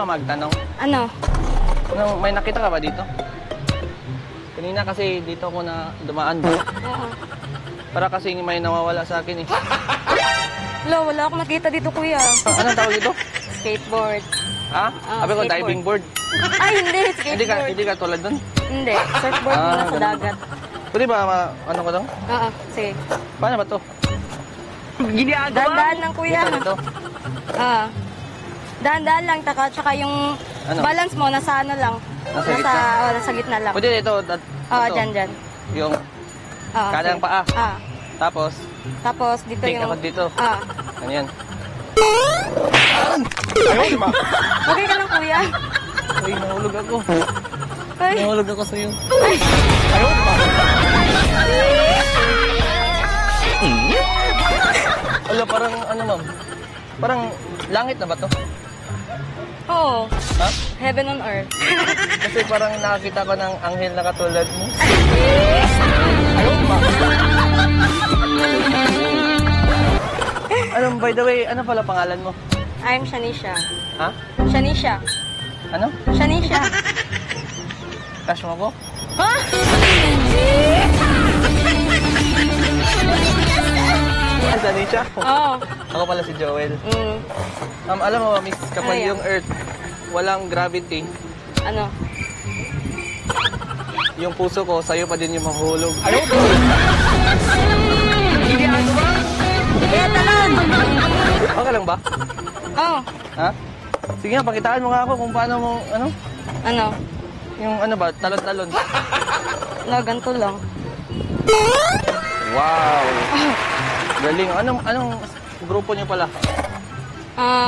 ba magtanong? Ano? May nakita ka ba dito? Kanina kasi dito ako na dumaan ba? Oo. Para kasi may nawawala sa akin eh. Wala akong nakita dito, kuya. Anong tawag dito? Skateboard. Ha? Sabi ko skateboard. diving board. Ay, hindi. Skateboard. Hindi ka tulad dun? Hindi. Surfboard muna sa ganun. dagat. Pwede ba ano ko lang? Oo, sige. Paano ba to? Dahan-dahan lang, kuya. Dito. Dahan-dahan lang, tsaka yung Ano? balance mo, nasa ano lang. Nasa gitna? Nasa gitna lang. Pwede dito. Oo, dyan. Yung Oo, kanang sige. paa. Tapos, Tapos, dito tingnan yung... ko dito. Ganyan. Okay ka lang, kuya. Uy, nahulog ako. Ay. Nahulog ako sa'yo. Ala, parang ano ma'am? Parang langit na ba to? Oo. Ha? Heaven on earth. Kasi parang nakakita ko ng anghel na katulad mo. By the way, ano pala pangalan mo? I'm Shanisha. Ha? Shanisha. Ano? Shanisha. Crush mo ako? Ha? Sanisha? Oo. Ako pala si Joel. Alam mo, miss, kapag Ay, yung Earth walang gravity, Ano? yung puso ko, sa'yo pa din yung mahuhulog. Kaya talan! Okay lang ba? Oo. Ha? Sige nga, pakitaan mo nga ako kung paano mo, Ano? yung ano ba, talon-talon. Ganito lang. Wow! Galing. Anong grupo niyo pala?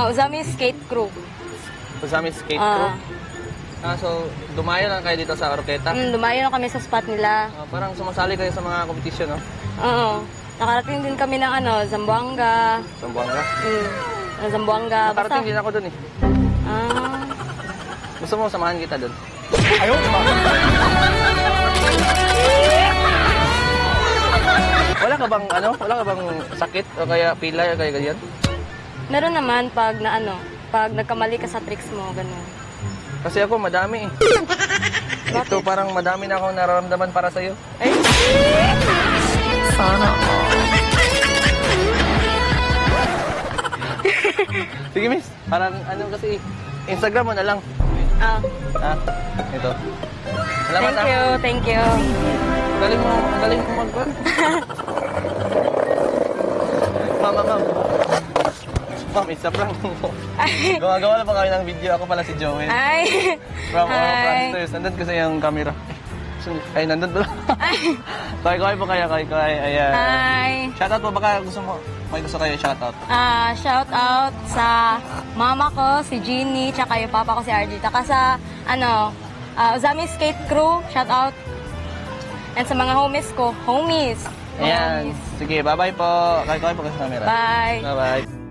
Uzami Skate Crew. Usami Skate Crew? So, dumayo lang kayo dito sa Oroqueta? Dumayo na kami sa spot nila. Parang sumasali kayo sa mga kompetisyon, no? Oo. Nakarating din kami ng Zamboanga. Zamboanga? Zamboanga. Nakarating din ako dun eh. Gusto mo, samahan kita dun? Wala ka bang sakit o kaya pilay o kaya ganyan? Meron naman pag nagkamali ka sa tricks mo, ganun. Kasi ako madami eh. Ito parang madami na akong nararamdaman para sa'yo. Ay! Sana. Sige miss, parang kasi Instagram mo na lang. Ha? Ito. Salamat Thank you. Galing mo mag-vlog. Ma'am, isa prank mo. Gawa-gawa na pa kami ng video. Ako pala si Joel. Ay! From Oro Hi. Pranksters. Nandun kasi yung camera. Ay, nandun pala. Kaya po kayo. Ayan. Hi! Shoutout po. Baka may gusto kayo shoutout. Shout out sa mama ko, si Jeannie, tsaka yung papa ko, si RG. Tsaka sa, Uzami Skate Crew, shout out. And sa mga homies ko, Ayan. Sige, bye-bye po. Kaya po kayo sa camera. Bye! Bye-bye.